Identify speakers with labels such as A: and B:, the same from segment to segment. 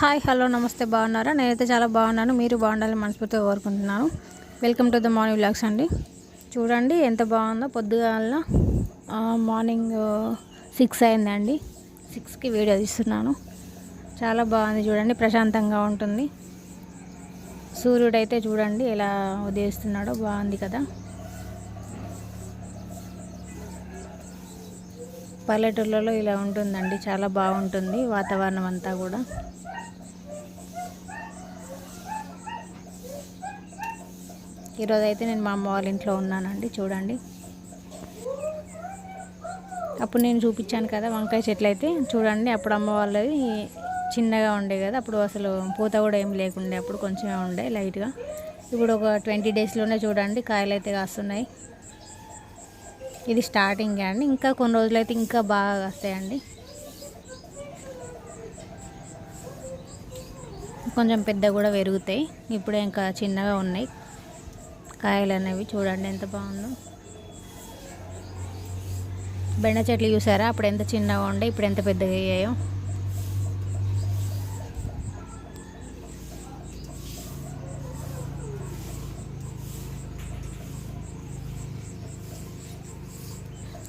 A: Hi hello నమస్తే బాగున్నారా? నేనైతే చాలా బాగున్నాను. మీరు బాగుండాలని మనస్ఫూర్తిగా కోరుకుంటున్నాను. Welcome to the morning vlogs అండి. చూడండి ఎంత బాగుందో. పొద్దుగాల మార్నింగ్ 6 అయిందండి. 6కి వీడియో తీస్తున్నాను. చాలా బాగుంది చూడండి, ప్రశాంతంగా ఉంటుంది. సూర్యుడు అయితే చూడండి ఎలా ఉదయిస్తున్నాడో, బాగుంది కదా. పల్లెటూళ్ళలో ఇలా ఉంటుందండి, చాలా బాగుంటుంది వాతావరణం అంతా కూడా. ఈరోజు అయితే నేను మా అమ్మ వాళ్ళ ఇంట్లో ఉన్నానండి. చూడండి, అప్పుడు నేను చూపించాను కదా వంకాయ చెట్లు అయితే చూడండి. అప్పుడు అమ్మ వాళ్ళది చిన్నగా ఉండే కదా, అప్పుడు అసలు పూత కూడా ఏం లేకుండే, అప్పుడు కొంచెమే ఉండే లైట్గా. ఇప్పుడు ఒక 20 డేస్లోనే చూడండి కాయలు అయితే కాస్తున్నాయి. ఇది స్టార్టింగ్ అండి, ఇంకా కొన్ని రోజులైతే ఇంకా బాగా వస్తాయండి. కొంచెం పెద్ద కూడా పెరుగుతాయి. ఇప్పుడే ఇంకా చిన్నగా ఉన్నాయి కాయలు అనేవి. చూడండి ఎంత బాగుందో. బెండ చెట్లు చూసారా, అప్పుడు ఎంత చిన్నగా ఉండే, ఇప్పుడు ఎంత పెద్దగా అయ్యాయో.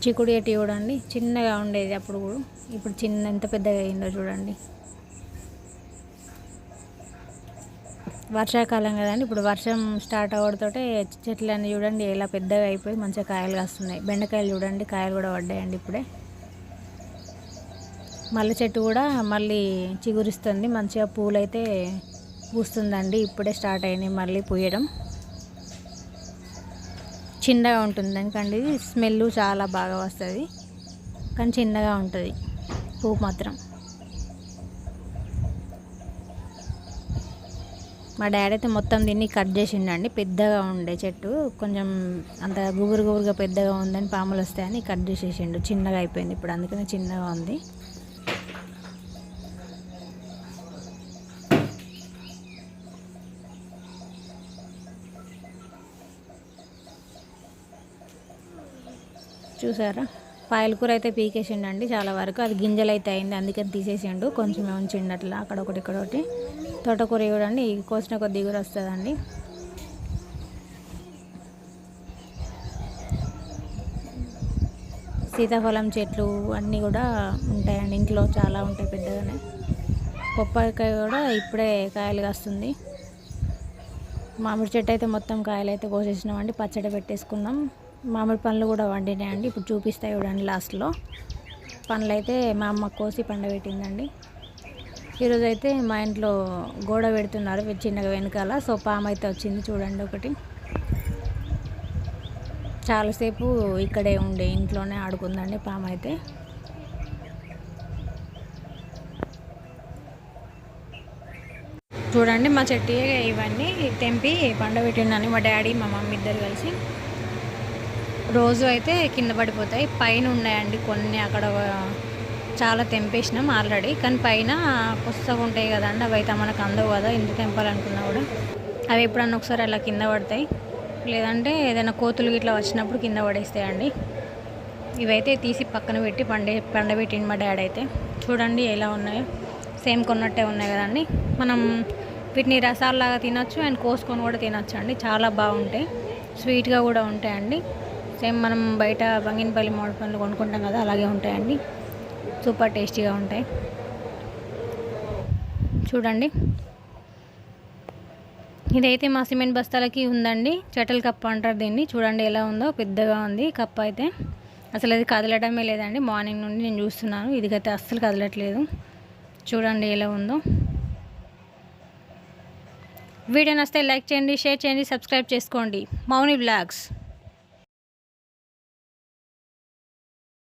A: చిక్కుడు చెట్టు చూడండి, చిన్నగా ఉండేది అప్పుడు కూడా, ఇప్పుడు ఎంత పెద్దగా అయిందో చూడండి. వర్షాకాలం కదండి, ఇప్పుడు వర్షం స్టార్ట్ అవ్వడంతో చెట్లన్నీ చూడండి ఎలా పెద్దగా అయిపోయి మంచిగా కాయలు కాస్తున్నాయి. బెండకాయలు చూడండి, కాయలు కూడా పడ్డాయండి ఇప్పుడే. మల్లె చెట్టు కూడా మళ్ళీ చిగురిస్తుంది, మంచిగా పూలు అయితే పూస్తుందండి. ఇప్పుడే స్టార్ట్ అయినాయి మళ్ళీ పూయడం. చిన్నగా ఉంటుంది ఎందుకండి, ఇది స్మెల్ చాలా బాగా వస్తుంది, కానీ చిన్నగా ఉంటుంది పువ్వు మాత్రం. మా డాడీ అయితే మొత్తం దీన్ని కట్ చేసిండండి. పెద్దగా ఉండే చెట్టు కొంచెం అంత గుబురుగా పెద్దగా ఉందని పాములు వస్తాయని కట్ చేసేసిండు. చిన్నగా అయిపోయింది ఇప్పుడు, అందుకనే చిన్నగా ఉంది. చూసారా, పాయలకూర అయితే పీకేసిండండి చాలా వరకు. అది గింజలు అయితే అయింది, అందుకని తీసేసిండు. కొంచెం ఉంచిండు అట్లా అక్కడొకటి ఇక్కడొకటి. తోటకూర చూడండి, కోసిన కొద్ది కూడా వస్తుందండి. సీతాఫలం చెట్లు అన్నీ కూడా ఉంటాయండి ఇంట్లో, చాలా ఉంటాయి పెద్దగానే. పప్పాయికాయ కూడా ఇప్పుడే కాయలు కాస్తుంది. మామిడి చెట్టు అయితే మొత్తం కాయలు అయితే కోసేసినామండి, పచ్చడి పెట్టేసుకుందాం. మామిడి పండ్లు కూడా వండినాయండి, ఇప్పుడు చూపిస్తాయి చూడండి లాస్ట్లో. పండ్లు అయితే మా అమ్మ కోసి పండబెట్టిందండి. ఈరోజు అయితే మా ఇంట్లో గోడ పెడుతున్నారు చిన్నగా వెనకాల. సో పాము అయితే వచ్చింది చూడండి ఒకటి. చాలాసేపు ఇక్కడే ఉండే, ఇంట్లోనే ఆడుకుందండి పాము అయితే. చూడండి మా చెట్టు ఇవన్నీ తెంపి పండబెట్టిందని మా డాడీ మా మమ్మీ ఇద్దరు కలిసి. రోజు అయితే కింద పడిపోతాయి, పైన ఉన్నాయండి కొన్ని, అక్కడ చాలా తెంపేసినాం ఆల్రెడీ. కానీ పైన పుస్తకం ఉంటాయి కదండి, అవి అయితే మనకు అందవు కదా, ఎందుకు తెంపాలనుకున్నా కూడా. అవి ఎప్పుడన్నా ఒకసారి అలా కింద పడతాయి, లేదంటే ఏదైనా కోతులు ఇట్లా వచ్చినప్పుడు కింద పడేస్తాయండి. ఇవైతే తీసి పక్కన పెట్టి పండబెట్టిండి మా డాడీ అయితే. చూడండి ఎలా ఉన్నాయో, సేమ్ కొన్నట్టే ఉన్నాయి కదండి. మనం వీటిని రసాల్లాగా తినచ్చు అండ్ కోసుకొని కూడా తినచ్చు అండి, చాలా బాగుంటాయి. స్వీట్గా కూడా ఉంటాయండి. సేమ్ మనం బయట బంగినపల్లి మామిడి పండ్లు కొనుక్కుంటాం కదా, అలాగే ఉంటాయండి. సూపర్ టేస్టీగా ఉంటాయి. చూడండి, ఇదైతే మా సిమెంట్ బస్తాలకి ఉందండి, చెటల్ కప్ప అంటారు దీన్ని. చూడండి ఎలా ఉందో, పెద్దగా ఉంది కప్ప అయితే. అసలు అది కదలడమే లేదండి, మార్నింగ్ నుండి నేను చూస్తున్నాను. ఇదిగైతే అస్సలు కదలట్లేదు. చూడండి ఎలా ఉందో. వీడియో నచ్చితే లైక్ చేయండి, షేర్ చేయండి, సబ్స్క్రైబ్ చేసుకోండి. మౌని వ్లాగ్స్.